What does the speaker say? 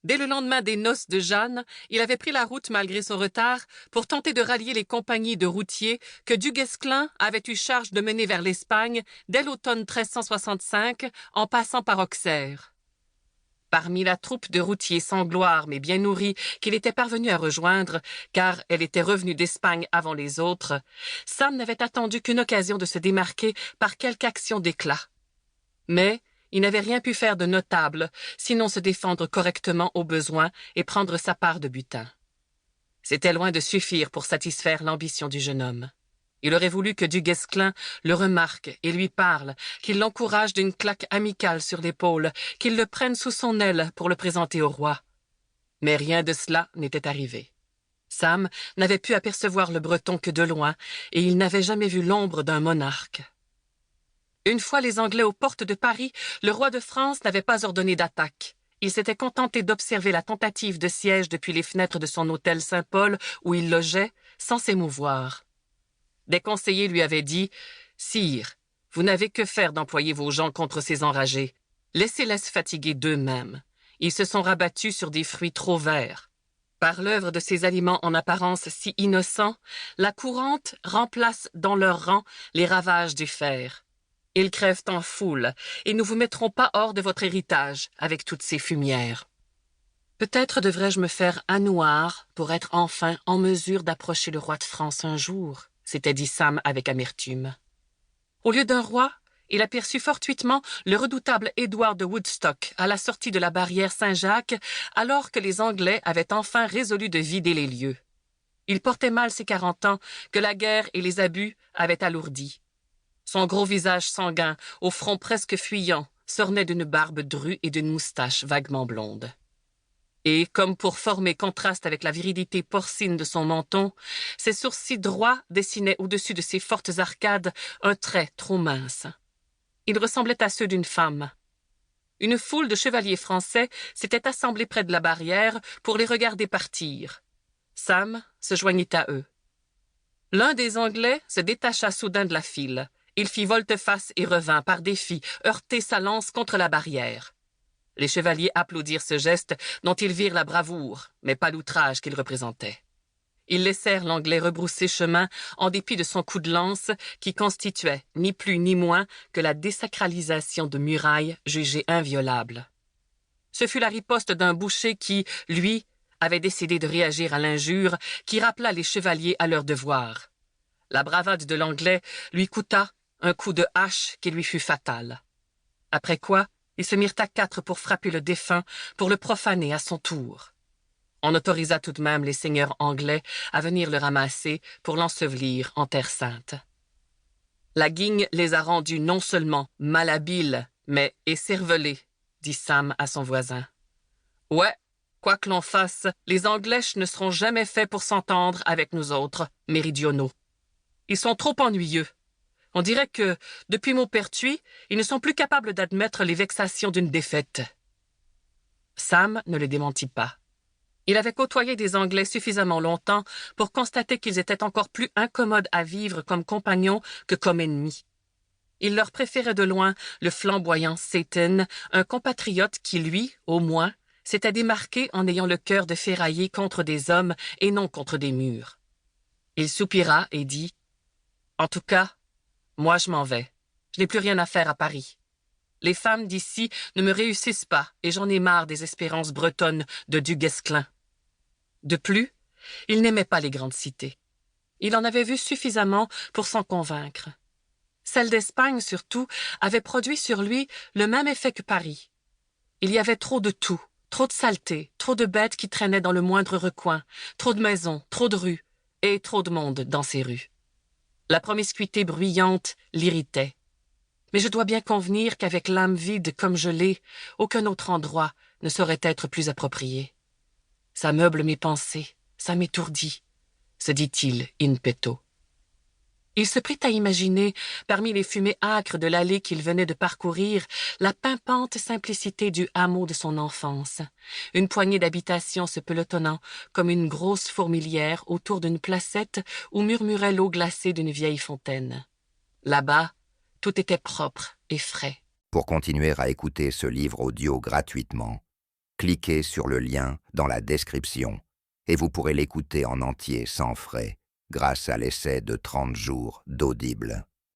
Dès le lendemain des noces de Jeanne, il avait pris la route malgré son retard pour tenter de rallier les compagnies de routiers que Du Guesclin avait eu charge de mener vers l'Espagne dès l'automne 1365 en passant par Auxerre. Parmi la troupe de routiers sans gloire mais bien nourris qu'il était parvenu à rejoindre, car elle était revenue d'Espagne avant les autres, Sam n'avait attendu qu'une occasion de se démarquer par quelque action d'éclat. Mais il n'avait rien pu faire de notable, sinon se défendre correctement au besoin et prendre sa part de butin. C'était loin de suffire pour satisfaire l'ambition du jeune homme. Il aurait voulu que Du Guesclin le remarque et lui parle, qu'il l'encourage d'une claque amicale sur l'épaule, qu'il le prenne sous son aile pour le présenter au roi. Mais rien de cela n'était arrivé. Sam n'avait pu apercevoir le Breton que de loin, et il n'avait jamais vu l'ombre d'un monarque. Une fois les Anglais aux portes de Paris, le roi de France n'avait pas ordonné d'attaque. Il s'était contenté d'observer la tentative de siège depuis les fenêtres de son hôtel Saint-Paul, où il logeait, sans s'émouvoir. Des conseillers lui avaient dit « Sire, vous n'avez que faire d'employer vos gens contre ces enragés. Laissez-les se fatiguer d'eux-mêmes. Ils se sont rabattus sur des fruits trop verts. Par l'œuvre de ces aliments en apparence si innocents, la courante remplace dans leur rang les ravages du fer. Ils crèvent en foule, et nous vous mettrons pas hors de votre héritage avec toutes ces fumières. Peut-être devrais-je me faire anoir pour être enfin en mesure d'approcher le roi de France un jour, s'était dit Sam avec amertume. Au lieu d'un roi, il aperçut fortuitement le redoutable Édouard de Woodstock à la sortie de la barrière Saint-Jacques, alors que les Anglais avaient enfin résolu de vider les lieux. Il portait mal ses 40 ans que la guerre et les abus avaient alourdis. Son gros visage sanguin, au front presque fuyant, s'ornait d'une barbe drue et d'une moustache vaguement blonde. Et, comme pour former contraste avec la virilité porcine de son menton, ses sourcils droits dessinaient au-dessus de ses fortes arcades un trait trop mince. Il ressemblait à ceux d'une femme. Une foule de chevaliers français s'était assemblée près de la barrière pour les regarder partir. Sam se joignit à eux. L'un des Anglais se détacha soudain de la file. Il fit volte-face et revint, par défi, heurter sa lance contre la barrière. Les chevaliers applaudirent ce geste dont ils virent la bravoure, mais pas l'outrage qu'il représentait. Ils laissèrent l'Anglais rebrousser chemin en dépit de son coup de lance qui constituait, ni plus ni moins, que la désacralisation de murailles jugées inviolables. Ce fut la riposte d'un boucher qui, lui, avait décidé de réagir à l'injure qui rappela les chevaliers à leur devoir. La bravade de l'Anglais lui coûta un coup de hache qui lui fut fatal. Après quoi, ils se mirent à 4 pour frapper le défunt, pour le profaner à son tour. On autorisa tout de même les seigneurs anglais à venir le ramasser pour l'ensevelir en terre sainte. La guigne les a rendus non seulement malhabiles, mais écervelés, dit Sam à son voisin. Ouais, quoi que l'on fasse, les Anglais ne seront jamais faits pour s'entendre avec nous autres, méridionaux. Ils sont trop ennuyeux. On dirait que, depuis Maupertuis, ils ne sont plus capables d'admettre les vexations d'une défaite. Sam ne le démentit pas. Il avait côtoyé des Anglais suffisamment longtemps pour constater qu'ils étaient encore plus incommodes à vivre comme compagnons que comme ennemis. Il leur préférait de loin le flamboyant Satan, un compatriote qui, lui, au moins, s'était démarqué en ayant le cœur de ferrailler contre des hommes et non contre des murs. Il soupira et dit « En tout cas, moi je m'en vais. Je n'ai plus rien à faire à Paris. Les femmes d'ici ne me réussissent pas et j'en ai marre des espérances bretonnes de Du Guesclin. » De plus, il n'aimait pas les grandes cités. Il en avait vu suffisamment pour s'en convaincre. Celle d'Espagne, surtout, avait produit sur lui le même effet que Paris. Il y avait trop de tout, trop de saleté, trop de bêtes qui traînaient dans le moindre recoin, trop de maisons, trop de rues, et trop de monde dans ces rues. La promiscuité bruyante l'irritait. Mais je dois bien convenir qu'avec l'âme vide comme je l'ai, aucun autre endroit ne saurait être plus approprié. Ça meuble mes pensées, ça m'étourdit, se dit-il in petto. Il se prit à imaginer, parmi les fumées âcres de l'allée qu'il venait de parcourir, la pimpante simplicité du hameau de son enfance, une poignée d'habitations se pelotonnant comme une grosse fourmilière autour d'une placette où murmurait l'eau glacée d'une vieille fontaine. Là-bas, tout était propre et frais. Pour continuer à écouter ce livre audio gratuitement, cliquez sur le lien dans la description et vous pourrez l'écouter en entier sans frais grâce à l'essai de 30 jours d'Audible.